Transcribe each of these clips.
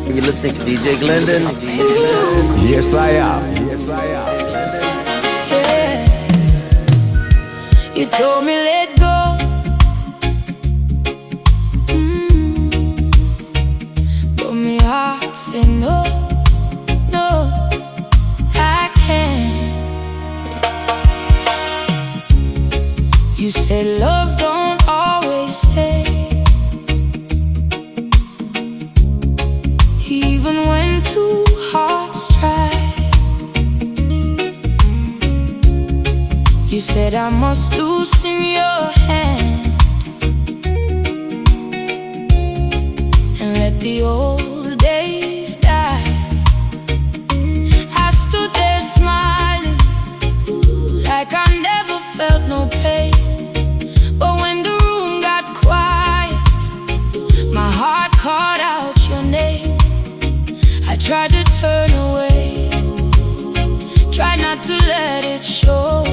You listening to DJ Glendon? Yes, I am. Yes, I am. Yeah. You told me let go. But my heart said no, no, I can't. You said love don't always stay, even when two hearts try. You said I must loosen your hand and let the old days die. I stood there smiling, like I never felt no pain. But when the room got quiet, my heart called out your name. I tried to turn away, tried not to let it show,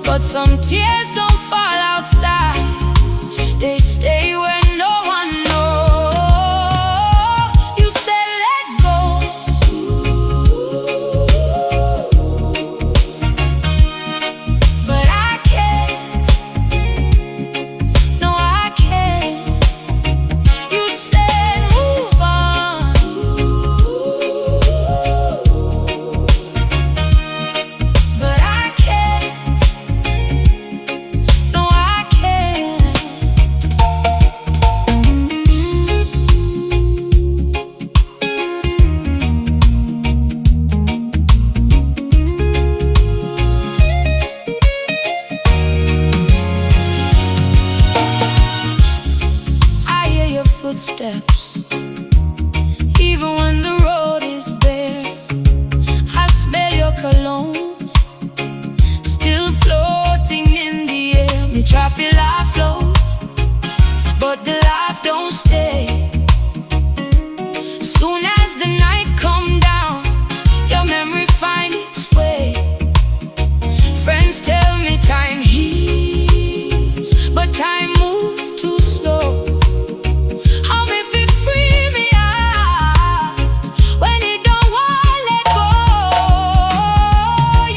but some tears don't fall outside, they stay where no one knows. You said let go, but I can't, no I can't. You said move on, but I can't, no I can't. I hear your footsteps, even when the road is bare. I smell your cologne, still floating in the air. Me try feel I float, but the life don't stay. Soon as the night come down, your memory find its way. Friends tell me time heals, but time moves too slow. How me fi free me out when it don't want let go?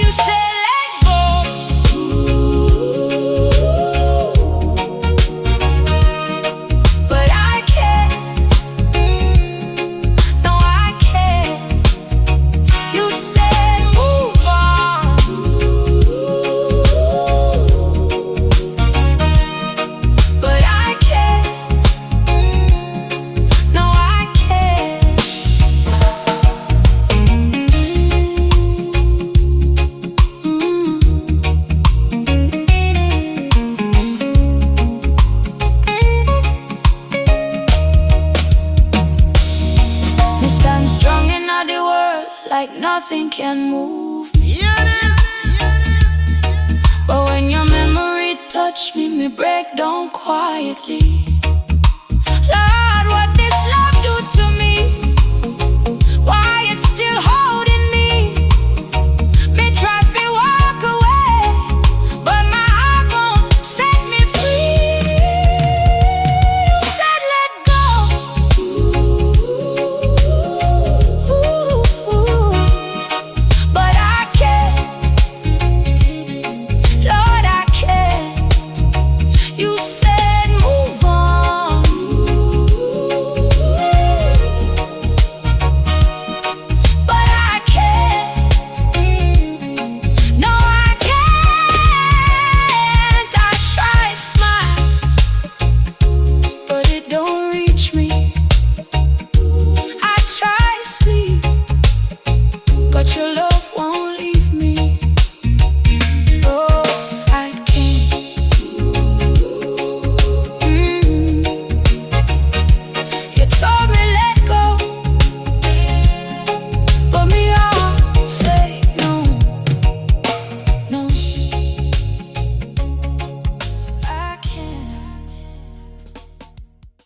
You say let go, but I can't, no I can't. You said move on, but I can't, no I can't. Me stand strong in the world like nothing can move me. But when your memory touch me, me break down quietly.